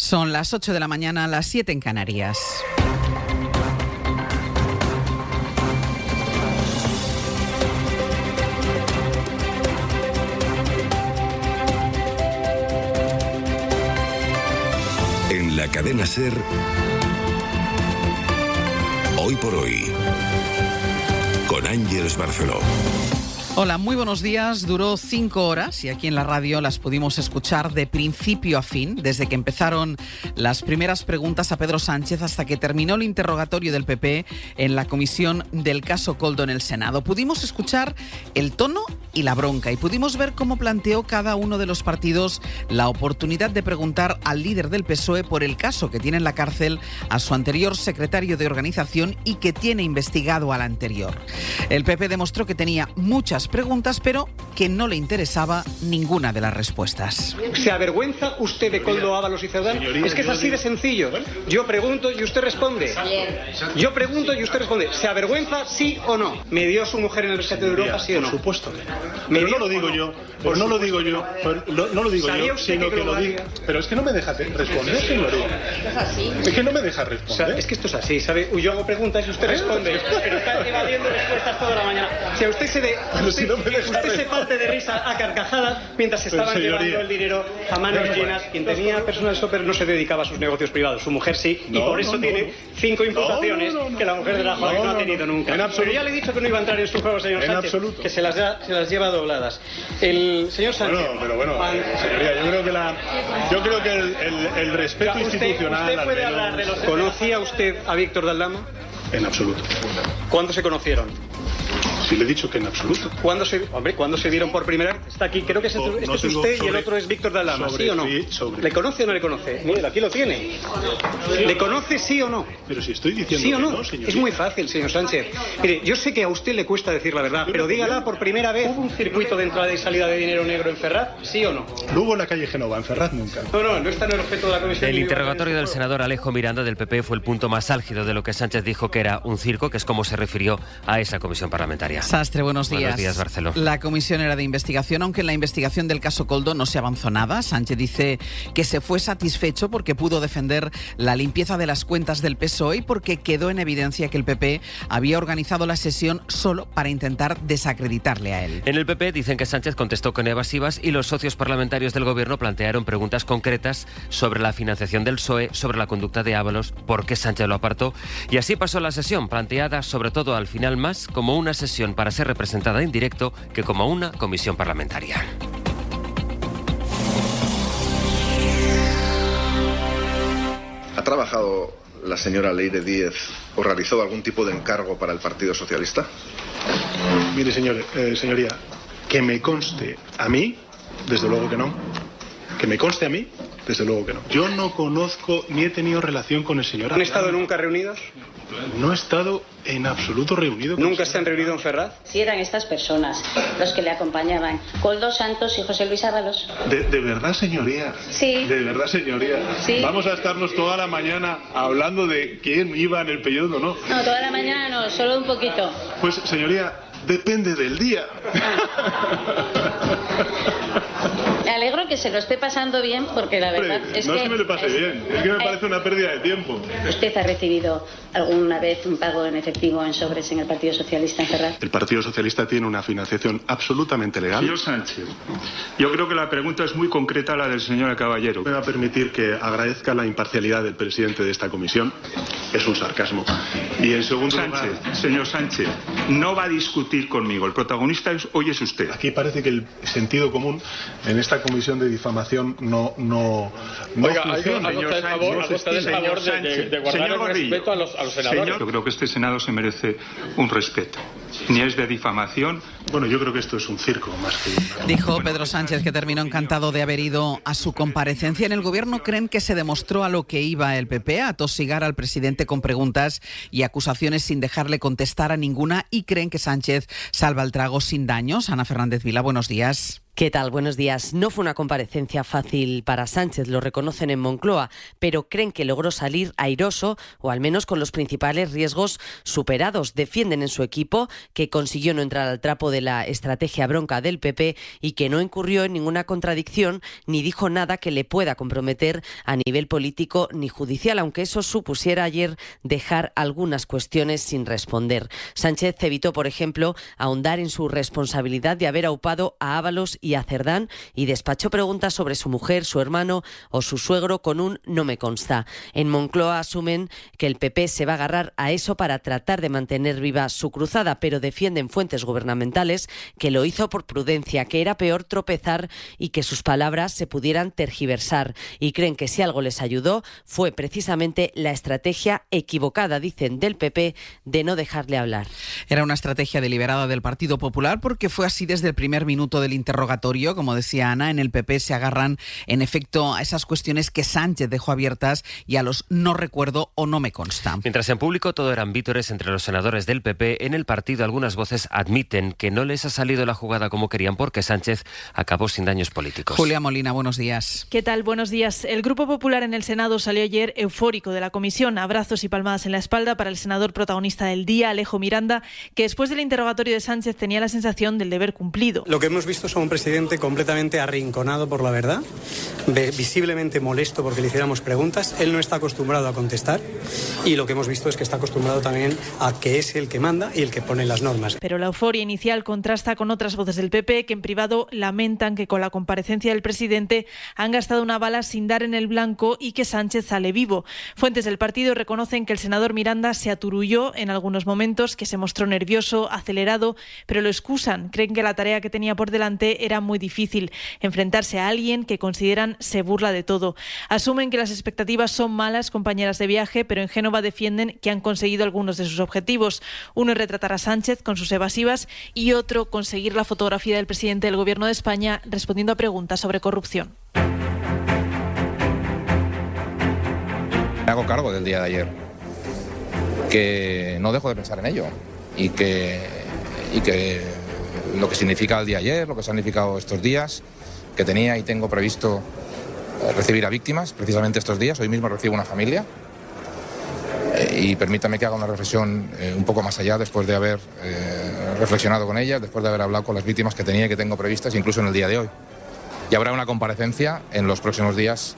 Son las 8 de la mañana, las 7 en Canarias. En la cadena SER, Hoy por Hoy, con Ángeles Barceló. Hola, muy buenos días. Duró 5 horas y aquí en la radio las pudimos escuchar de principio a fin, desde que empezaron las primeras preguntas a Pedro Sánchez hasta que terminó el interrogatorio del PP en la comisión del caso Koldo en el Senado. Pudimos escuchar el tono y la bronca y pudimos ver cómo planteó cada uno de los partidos la oportunidad de preguntar al líder del PSOE por el caso que tiene en la cárcel a su anterior secretario de organización y que tiene investigado al anterior. El PP demostró que tenía muchas preguntas, pero que no le interesaba ninguna de las respuestas. ¿Se avergüenza usted de Koldo Ábalos y Cerdán? Es que es así de sencillo. Yo pregunto y usted responde. Yo pregunto y usted responde. ¿Se avergüenza, sí o no? ¿Me dio su mujer en el rescate de Europa, sí o no? Por supuesto que no. Pero no lo digo yo. Pero no lo digo yo. No lo digo yo, sino que lo diga. Pero es que no me deja responder, señoría. ¿Es así? Es que no me deja responder. O sea, es que esto es así, ¿sabe? Yo hago preguntas y usted responde. Pero está evadiendo respuestas toda la mañana. Si a usted se parte de risa a carcajadas mientras estaban llevando el dinero a manos llenas. Quien tenía personal shopper no se dedicaba a sus negocios privados. Su mujer sí, y por eso tiene 5 imputaciones que la mujer de la Juárez no ha tenido nunca. Pero ya le he dicho que no iba a entrar en su juego, señor Sánchez, que se las lleva dobladas. El señor Sánchez... Pero bueno, señoría, yo creo que el respeto institucional... ¿Usted puede hablar de los... ¿Conocía usted a Víctor de Aldama? En absoluto. ¿Cuándo se conocieron? Sí, le he dicho que en absoluto. ¿Cuándo se vieron por primera vez? Está aquí, creo que este es usted y el otro es Víctor de Aldama, ¿sí o no? ¿Le conoce o no le conoce? Mire, aquí lo tiene. ¿Le conoce sí o no? Pero si estoy diciendo ¿sí o no? Que no, señor. Es muy fácil, señor Sánchez. Mire, yo sé que a usted le cuesta decir la verdad, pero dígala por primera vez. ¿Hubo un circuito de entrada y salida de dinero negro en Ferraz? ¿Sí o no? No hubo en la calle Génova, en Ferraz nunca. No está en el objeto de la comisión. El interrogatorio del senador Alejo Miranda del PP fue el punto más álgido de lo que Sánchez dijo que era un circo, que es como se refirió a esa comisión parlamentaria. Sastre, buenos días. Buenos días, Barceló. La comisión era de investigación, aunque en la investigación del caso Koldo no se avanzó nada. Sánchez dice que se fue satisfecho porque pudo defender la limpieza de las cuentas del PSOE y porque quedó en evidencia que el PP había organizado la sesión solo para intentar desacreditarle a él. En el PP dicen que Sánchez contestó con evasivas y los socios parlamentarios del gobierno plantearon preguntas concretas sobre la financiación del PSOE, sobre la conducta de Ábalos, por qué Sánchez lo apartó. Y así pasó la sesión, planteada sobre todo al final más como una sesión para ser representada en directo que como una comisión parlamentaria. ¿Ha trabajado la señora Leire Díez o realizó algún tipo de encargo para el Partido Socialista? Mire, señoría, que me conste a mí, desde luego que no. Que me conste a mí, desde luego que no. Yo no conozco ni he tenido relación con el señor... ¿Han estado nunca reunidos? No he estado en absoluto reunido con... ¿Nunca se han reunido en Ferraz? Si eran estas personas los que le acompañaban, Koldo Santos y José Luis Ábalos. ¿De verdad, señoría? Sí. ¿De verdad, señoría? Sí. Vamos a estarnos toda la mañana hablando de quién iba en el periodo o no. No, toda la mañana no, solo un poquito. Pues, señoría, depende del día. Me alegro que se lo esté pasando bien, porque la verdad es que... No es que me lo pase bien, es que me parece una pérdida de tiempo. ¿Usted ha recibido alguna vez un pago en efectivo en sobres en el Partido Socialista en Ferraz? El Partido Socialista tiene una financiación absolutamente legal. Señor Sánchez, yo creo que la pregunta es muy concreta, la del señor Caballero. Me va a permitir que agradezca la imparcialidad del presidente de esta comisión. Es un sarcasmo. Y en segundo lugar... Señor Sánchez, no va a discutir conmigo. El protagonista hoy es usted. Aquí parece que el sentido común en esta comisión de difamación no funciona. Señor Sánchez, de guardar el respeto a los senadores. Yo creo que este Senado se merece un respeto. Ni es de difamación. Bueno, yo creo que esto es un circo más que... Dijo Pedro Sánchez, que terminó encantado de haber ido a su comparecencia. En el gobierno creen que se demostró a lo que iba el PP, a tosigar al presidente con preguntas y acusaciones sin dejarle contestar a ninguna, y creen que Sánchez salva el trago sin daños. Ana Fernández Vila, buenos días. ¿Qué tal? Buenos días. No fue una comparecencia fácil para Sánchez, lo reconocen en Moncloa, pero creen que logró salir airoso o al menos con los principales riesgos superados. Defienden en su equipo que consiguió no entrar al trapo de la estrategia bronca del PP y que no incurrió en ninguna contradicción ni dijo nada que le pueda comprometer a nivel político ni judicial, aunque eso supusiera ayer dejar algunas cuestiones sin responder. Sánchez evitó, por ejemplo, ahondar en su responsabilidad de haber aupado a Ábalos y a Cerdán y despachó preguntas sobre su mujer, su hermano o su suegro con un "no me consta". En Moncloa asumen que el PP se va a agarrar a eso para tratar de mantener viva su cruzada, pero defienden fuentes gubernamentales que lo hizo por prudencia, que era peor tropezar y que sus palabras se pudieran tergiversar, y creen que si algo les ayudó fue precisamente la estrategia equivocada, dicen, del PP de no dejarle hablar. Era una estrategia deliberada del Partido Popular porque fue así desde el primer minuto del interrogatorio. Como decía Ana, en el PP se agarran en efecto a esas cuestiones que Sánchez dejó abiertas y a los "no recuerdo" o "no me consta". Mientras en público todo eran vítores entre los senadores del PP, en el partido algunas voces admiten que no les ha salido la jugada como querían porque Sánchez acabó sin daños políticos. Julia Molina, buenos días. ¿Qué tal? Buenos días. El Grupo Popular en el Senado salió ayer eufórico de la comisión. Abrazos y palmadas en la espalda para el senador protagonista del día, Alejo Miranda, que después del interrogatorio de Sánchez tenía la sensación del deber cumplido. Lo que hemos visto es un presidente completamente arrinconado por la verdad, visiblemente molesto porque le hiciéramos preguntas. Él no está acostumbrado a contestar y lo que hemos visto es que está acostumbrado también a que es el que manda y el que pone las normas. Pero la euforia inicial contrasta con otras voces del PP que en privado lamentan que con la comparecencia del presidente han gastado una bala sin dar en el blanco y que Sánchez sale vivo. Fuentes del partido reconocen que el senador Miranda se aturulló en algunos momentos, que se mostró nervioso, acelerado, pero lo excusan. Creen que la tarea que tenía por delante era muy difícil, enfrentarse a alguien que consideran se burla de todo. Asumen que las expectativas son malas, compañeras de viaje, pero en Génova defienden que han conseguido algunos de sus objetivos. Uno es retratar a Sánchez con sus evasivas y otro conseguir la fotografía del presidente del Gobierno de España respondiendo a preguntas sobre corrupción. Me hago cargo del día de ayer, que no dejo de pensar en ello y que lo que significa el día de ayer, lo que han significado estos días, que tenía y tengo previsto recibir a víctimas precisamente estos días. Hoy mismo recibo una familia y permítame que haga una reflexión un poco más allá después de haber reflexionado con ellas, después de haber hablado con las víctimas que tenía y que tengo previstas incluso en el día de hoy. Y habrá una comparecencia en los próximos días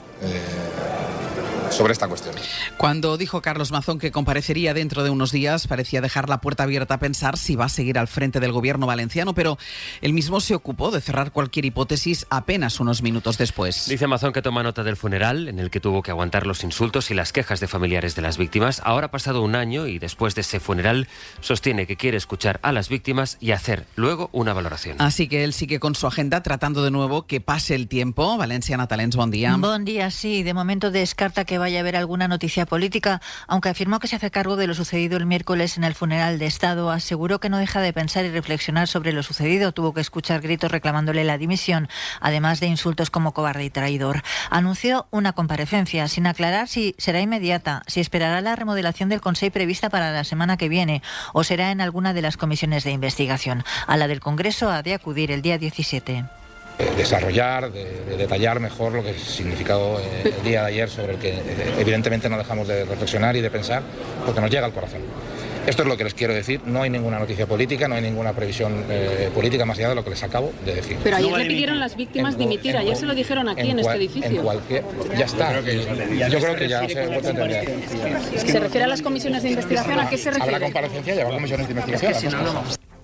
sobre esta cuestión. Cuando dijo Carlos Mazón que comparecería dentro de unos días, parecía dejar la puerta abierta a pensar si va a seguir al frente del gobierno valenciano, pero él mismo se ocupó de cerrar cualquier hipótesis apenas unos minutos después. Dice Mazón que toma nota del funeral, en el que tuvo que aguantar los insultos y las quejas de familiares de las víctimas. Ahora ha pasado un año y después de ese funeral sostiene que quiere escuchar a las víctimas y hacer luego una valoración. Así que él sigue con su agenda tratando de nuevo que pase el tiempo. Valencia Natalens, buen día. Buen día, sí. De momento descarta que vaya a haber alguna noticia política, aunque afirmó que se hace cargo de lo sucedido el miércoles en el funeral de Estado. Aseguró que no deja de pensar y reflexionar sobre lo sucedido. Tuvo que escuchar gritos reclamándole la dimisión, además de insultos como cobarde y traidor. Anunció una comparecencia sin aclarar si será inmediata, si esperará la remodelación del Consell prevista para la semana que viene o será en alguna de las comisiones de investigación. A la del Congreso ha de acudir el día 17. Desarrollar, de detallar mejor lo que ha significado el día de ayer, sobre el que evidentemente no dejamos de reflexionar y de pensar, porque nos llega al corazón. Esto es lo que les quiero decir. No hay ninguna noticia política, no hay ninguna previsión política más allá de lo que les acabo de decir. Pero ayer le pidieron las víctimas dimitir, ayer se lo dijeron aquí en este edificio. Ya está. Yo creo que ya se ha vuelto a entender. ¿Se refiere a las comisiones de investigación? ¿A qué se refiere? Habrá comparecencia y habrá comisiones de investigación.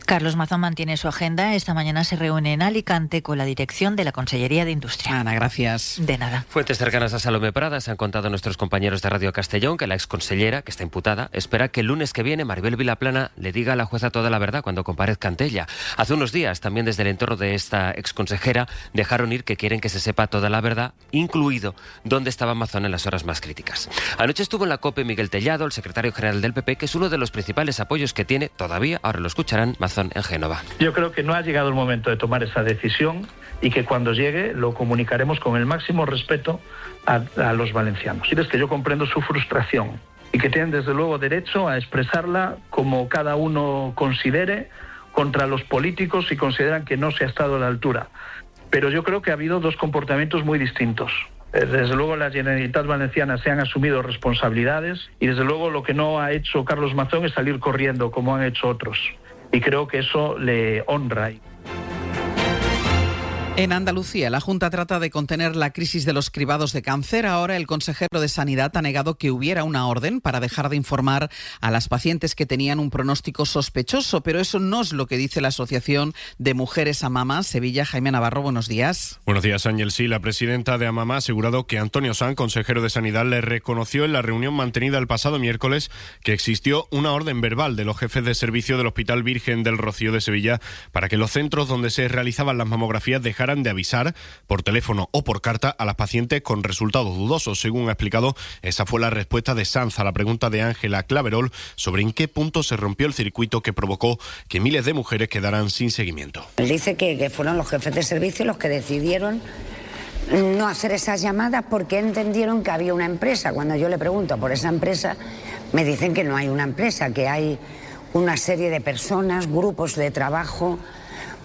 Carlos Mazón mantiene su agenda. Esta mañana se reúne en Alicante con la dirección de la Consellería de Industria. Ana, gracias. De nada. Fuentes cercanas a Salomé Prada se han contado a nuestros compañeros de Radio Castellón que la exconsellera, que está imputada, espera que el lunes que viene Maribel Vilaplana le diga a la jueza toda la verdad cuando comparezca ante ella. Hace unos días, también desde el entorno de esta exconsejera, dejaron ir que quieren que se sepa toda la verdad, incluido dónde estaba Mazón en las horas más críticas. Anoche estuvo en la COPE Miguel Tellado, el secretario general del PP, que es uno de los principales apoyos que tiene todavía, ahora lo escucharán, Mazón en Génova. Yo creo que no ha llegado el momento de tomar esa decisión y que cuando llegue lo comunicaremos con el máximo respeto a los valencianos. Y es que yo comprendo su frustración y que tienen desde luego derecho a expresarla como cada uno considere contra los políticos si consideran que no se ha estado a la altura. pero yo creo que ha habido dos comportamientos muy distintos. Desde luego la Generalitat Valenciana se han asumido responsabilidades y desde luego lo que no ha hecho Carlos Mazón es salir corriendo como han hecho otros. Y creo que eso le honra. En Andalucía, la Junta trata de contener la crisis de los cribados de cáncer. Ahora el consejero de Sanidad ha negado que hubiera una orden para dejar de informar a las pacientes que tenían un pronóstico sospechoso, pero eso no es lo que dice la Asociación de Mujeres Amama Sevilla. Jaime Navarro, buenos días. Buenos días, Ángel. Sí, la presidenta de Amama ha asegurado que Antonio Sanz, consejero de Sanidad, le reconoció en la reunión mantenida el pasado miércoles que existió una orden verbal de los jefes de servicio del Hospital Virgen del Rocío de Sevilla para que los centros donde se realizaban las mamografías dejaran de avisar por teléfono o por carta a las pacientes con resultados dudosos. Según ha explicado, esa fue la respuesta de Sanz a la pregunta de Ángela Claverol sobre en qué punto se rompió el circuito que provocó que miles de mujeres quedaran sin seguimiento. Él dice que fueron los jefes de servicio los que decidieron no hacer esas llamadas porque entendieron que había una empresa. Cuando yo le pregunto por esa empresa, me dicen que no hay una empresa, que hay una serie de personas, grupos de trabajo.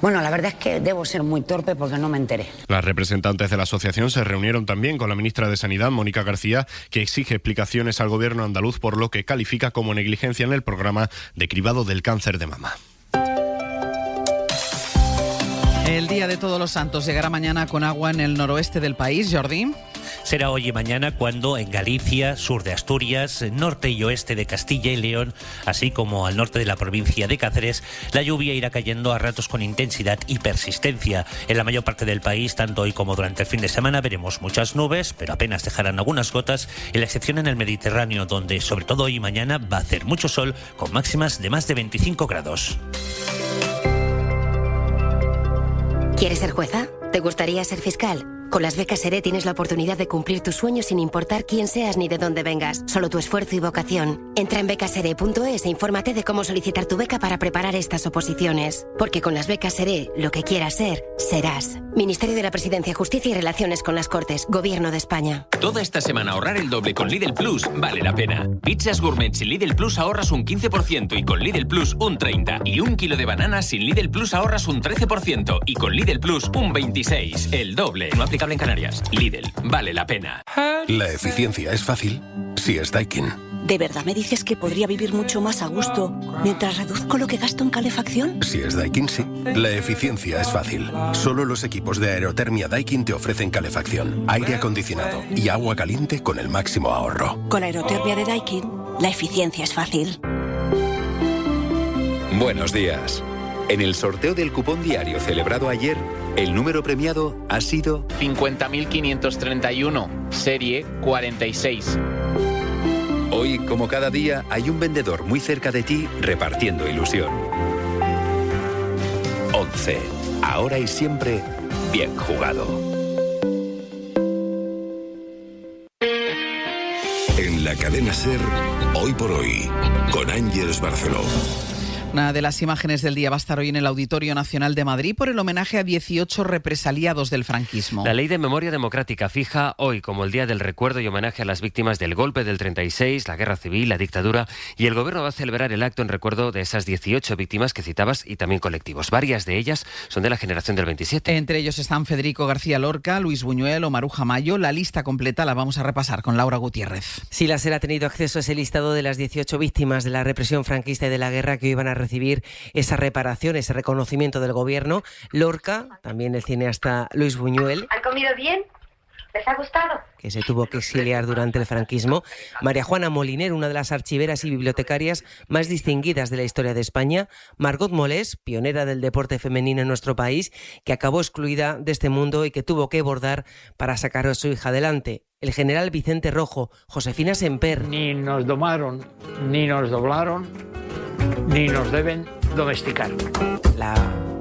Bueno, la verdad es que debo ser muy torpe porque no me enteré. Las representantes de la asociación se reunieron también con la ministra de Sanidad, Mónica García, que exige explicaciones al gobierno andaluz por lo que califica como negligencia en el programa de cribado del cáncer de mama. El Día de Todos los Santos llegará mañana con agua en el noroeste del país, Jordi. Será hoy y mañana cuando en Galicia, sur de Asturias, norte y oeste de Castilla y León, así como al norte de la provincia de Cáceres, la lluvia irá cayendo a ratos con intensidad y persistencia. En la mayor parte del país, tanto hoy como durante el fin de semana, veremos muchas nubes, pero apenas dejarán algunas gotas, y la excepción en el Mediterráneo, donde sobre todo hoy y mañana va a hacer mucho sol, con máximas de más de 25 grados. ¿Quieres ser jueza? ¿Te gustaría ser fiscal? Con las becas SERE tienes la oportunidad de cumplir tus sueños sin importar quién seas ni de dónde vengas, solo tu esfuerzo y vocación. Entra en becasere.es e infórmate de cómo solicitar tu beca para preparar estas oposiciones. Porque con las becas SERE, lo que quieras ser, serás. Ministerio de la Presidencia, Justicia y Relaciones con las Cortes, Gobierno de España. Toda esta semana ahorrar el doble con Lidl Plus vale la pena. Pizzas gourmet sin Lidl Plus ahorras un 15% y con Lidl Plus un 30%. Y un kilo de bananas sin Lidl Plus ahorras un 13% y con Lidl Plus un 26%. El doble. No aplicable en Canarias. Lidl, vale la pena. La eficiencia es fácil si es Daikin. ¿De verdad me dices que podría vivir mucho más a gusto mientras reduzco lo que gasto en calefacción? Si es Daikin, sí. La eficiencia es fácil. Solo los equipos de aerotermia Daikin te ofrecen calefacción, aire acondicionado y agua caliente con el máximo ahorro. Con aerotermia de Daikin, la eficiencia es fácil. Buenos días. En el sorteo del cupón diario celebrado ayer, el número premiado ha sido 50.531, serie 46. Hoy, como cada día, hay un vendedor muy cerca de ti repartiendo ilusión. 11. Ahora y siempre, bien jugado. En la cadena SER, hoy por hoy, con Ángeles Barceló. Una de las imágenes del día va a estar hoy en el Auditorio Nacional de Madrid por el homenaje a 18 represaliados del franquismo. La Ley de Memoria Democrática fija hoy como el Día del Recuerdo y homenaje a las víctimas del golpe del 36, la guerra civil, la dictadura, y el Gobierno va a celebrar el acto en recuerdo de esas 18 víctimas que citabas y también colectivos. Varias de ellas son de la generación del 27. Entre ellos están Federico García Lorca, Luis Buñuel o Maruja Mayo. La lista completa la vamos a repasar con Laura Gutiérrez. Sí, la SER ha tenido acceso a ese listado de las 18 víctimas de la represión franquista y de la guerra que hoy van a recibir esa reparación, ese reconocimiento del gobierno. Lorca, también el cineasta Luis Buñuel. ¿Han comido bien? ¿Les ha gustado? Que se tuvo que exiliar durante el franquismo. María Juana Moliner, una de las archiveras y bibliotecarias más distinguidas de la historia de España. Margot Molés, pionera del deporte femenino en nuestro país, que acabó excluida de este mundo y que tuvo que bordar para sacar a su hija adelante. El general Vicente Rojo, Josefina Semper. Ni nos domaron, ni nos doblaron, ni nos deben domesticar. La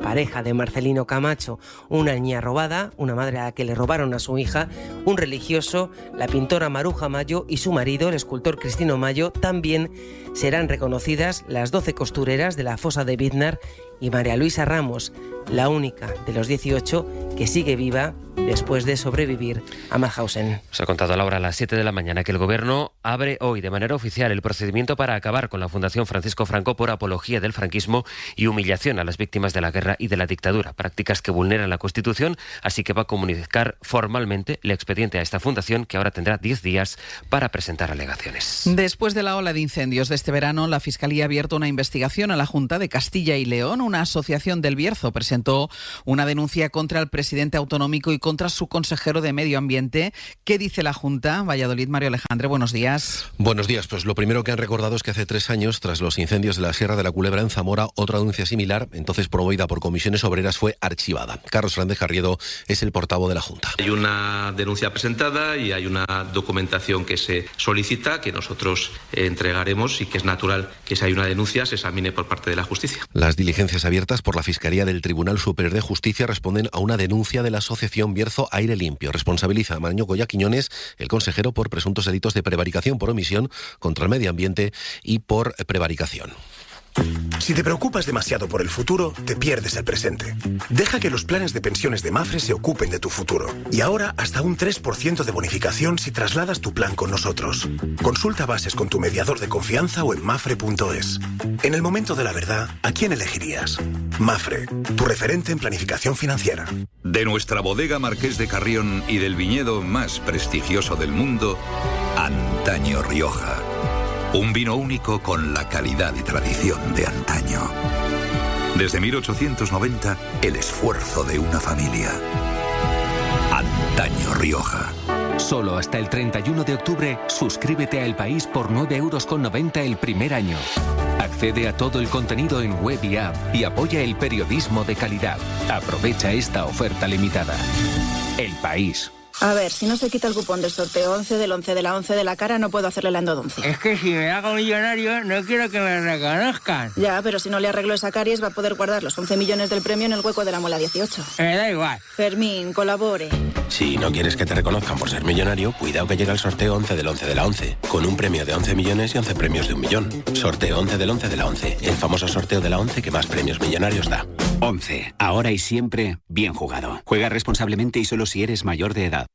pareja de Marcelino Camacho, una niña robada, una madre a la que le robaron a su hija, un religioso, la pintora Maruja Mayo y su marido, el escultor Cristino Mayo. También serán reconocidas las 12 costureras de la fosa de Biznar y María Luisa Ramos, la única de los 18 que sigue viva después de sobrevivir a Mauthausen. Os ha contado Laura a las 7 de la mañana que el Gobierno abre hoy de manera oficial el procedimiento para acabar con la Fundación Francisco Franco por apología del franquismo y humillación a las víctimas de la guerra guerra y de la dictadura, prácticas que vulneran la Constitución, así que va a comunicar formalmente el expediente a esta fundación, que ahora tendrá 10 días para presentar alegaciones. Después de la ola de incendios de este verano, la Fiscalía ha abierto una investigación a la Junta de Castilla y León. Una asociación del Bierzo presentó una denuncia contra el presidente autonómico y contra su consejero de Medio Ambiente. ¿Qué dice la Junta? Valladolid, Mario Alejandre, buenos días. Buenos días. Pues lo primero que han recordado es que hace 3 años, tras los incendios de la Sierra de la Culebra en Zamora, otra denuncia similar, entonces promovida por comisiones obreras, fue archivada. Carlos Fernández Carriedo es el portavoz de la Junta. Hay una denuncia presentada y hay una documentación que se solicita, que nosotros entregaremos, y que es natural que si hay una denuncia se examine por parte de la justicia. Las diligencias abiertas por la Fiscalía del Tribunal Superior de Justicia responden a una denuncia de la asociación Bierzo Aire Limpio. Responsabiliza a Maño Goya Quiñones, el consejero, por presuntos delitos de prevaricación por omisión contra el medio ambiente y por prevaricación. Si te preocupas demasiado por el futuro, te pierdes el presente. Deja que los planes de pensiones de Mafre se ocupen de tu futuro. Y ahora hasta un 3% de bonificación si trasladas tu plan con nosotros. Consulta bases con tu mediador de confianza o en mafre.es. En el momento de la verdad, ¿a quién elegirías? Mafre, tu referente en planificación financiera. De nuestra bodega Marqués de Carrión y del viñedo más prestigioso del mundo, Antaño Rioja. Un vino único con la calidad y tradición de antaño. Desde 1890, el esfuerzo de una familia. Antaño Rioja. Solo hasta el 31 de octubre, suscríbete a El País por 9,90 € el primer año. Accede a todo el contenido en web y app y apoya el periodismo de calidad. Aprovecha esta oferta limitada. El País. A ver, si no se quita el cupón del sorteo 11 del 11 de la 11 de la cara, no puedo hacerle la endodoncia. Es que si me hago millonario, no quiero que me reconozcan. Ya, pero si no le arreglo esa caries, va a poder guardar los 11 millones del premio en el hueco de la muela 18. Me da igual. Fermín, colabore. Si no quieres que te reconozcan por ser millonario, cuidado que llega el sorteo 11 del 11 de la 11, con un premio de 11 millones y 11 premios de 1 millón. Sorteo 11 del 11 de la 11, el famoso sorteo de la 11 que más premios millonarios da. 11, ahora y siempre, bien jugado. Juega responsablemente y solo si eres mayor de edad.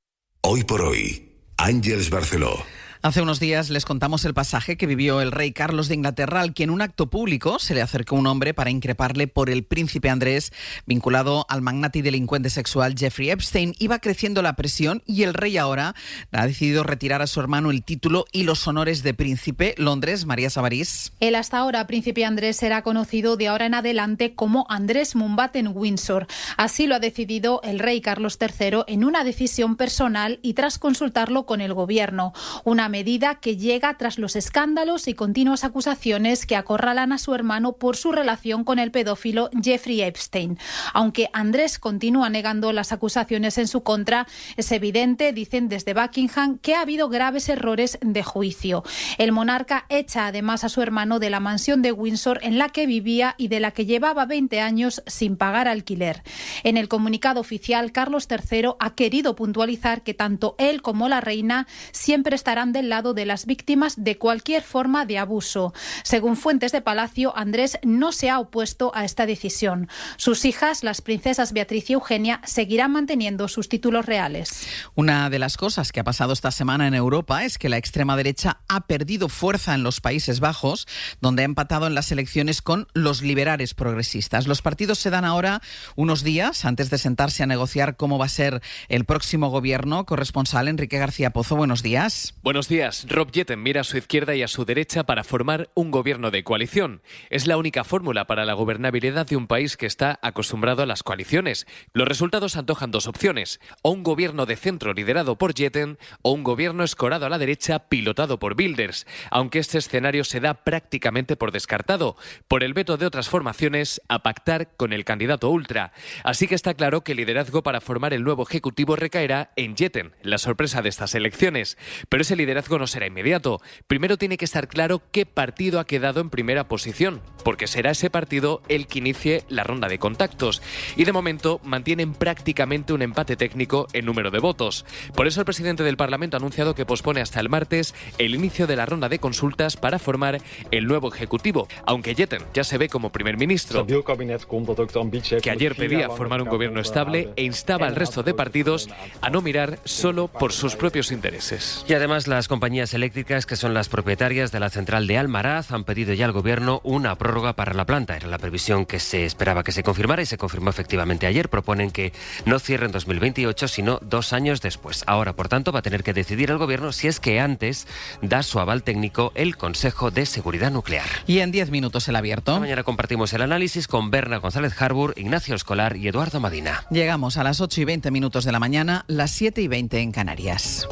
Hoy por hoy, Àngels Barceló. Hace unos días les contamos el pasaje que vivió el rey Carlos de Inglaterra, al que en un acto público se le acercó un hombre para increparle por el príncipe Andrés, vinculado al magnate y delincuente sexual Jeffrey Epstein. Iba creciendo la presión y el rey ahora ha decidido retirar a su hermano el título y los honores de príncipe. Londres, María Sabarís. El hasta ahora príncipe Andrés será conocido de ahora en adelante como Andrés Mumbaten Windsor. Así lo ha decidido el rey Carlos III en una decisión personal y tras consultarlo con el gobierno. Una medida que llega tras los escándalos y continuas acusaciones que acorralan a su hermano por su relación con el pedófilo Jeffrey Epstein. Aunque Andrés continúa negando las acusaciones en su contra, es evidente, dicen desde Buckingham, que ha habido graves errores de juicio. El monarca echa además a su hermano de la mansión de Windsor en la que vivía y de la que llevaba 20 años sin pagar alquiler. En el comunicado oficial, Carlos III ha querido puntualizar que tanto él como la reina siempre estarán del lado de las víctimas de cualquier forma de abuso. Según fuentes de Palacio, Andrés no se ha opuesto a esta decisión. Sus hijas, las princesas Beatriz y Eugenia, seguirán manteniendo sus títulos reales. Una de las cosas que ha pasado esta semana en Europa es que la extrema derecha ha perdido fuerza en los Países Bajos, donde ha empatado en las elecciones con los liberales progresistas. Los partidos se dan ahora unos días antes de sentarse a negociar cómo va a ser el próximo gobierno. Corresponsal Enrique García Pozo, buenos días. Buenos días. Rob Jetten mira a su izquierda y a su derecha para formar un gobierno de coalición. Es la única fórmula para la gobernabilidad de un país que está acostumbrado a las coaliciones. Los resultados antojan dos opciones: o un gobierno de centro liderado por Jetten o un gobierno escorado a la derecha pilotado por Wilders, aunque este escenario se da prácticamente por descartado, por el veto de otras formaciones a pactar con el candidato ultra. Así que está claro que el liderazgo para formar el nuevo ejecutivo recaerá en Jetten, la sorpresa de estas elecciones. Pero ese liderazgo no será inmediato. Primero tiene que estar claro qué partido ha quedado en primera posición, porque será ese partido el que inicie la ronda de contactos. Y de momento mantienen prácticamente un empate técnico en número de votos. Por eso el presidente del Parlamento ha anunciado que pospone hasta el martes el inicio de la ronda de consultas para formar el nuevo ejecutivo, aunque Jetten ya se ve como primer ministro, que ayer pedía formar un gobierno estable e instaba al resto de partidos a no mirar solo por sus propios intereses. Y además las las compañías eléctricas, que son las propietarias de la central de Almaraz, han pedido ya al Gobierno una prórroga para la planta. Era la previsión que se esperaba que se confirmara y se confirmó efectivamente ayer. Proponen que no cierre en 2028, sino 2 años después. Ahora, por tanto, va a tener que decidir el Gobierno si es que antes da su aval técnico el Consejo de Seguridad Nuclear. Y en 10 minutos el abierto. Mañana compartimos el análisis con Berna González Harbour, Ignacio Escolar y Eduardo Madina. Llegamos a las 8:20 de la mañana, las 7:20 en Canarias.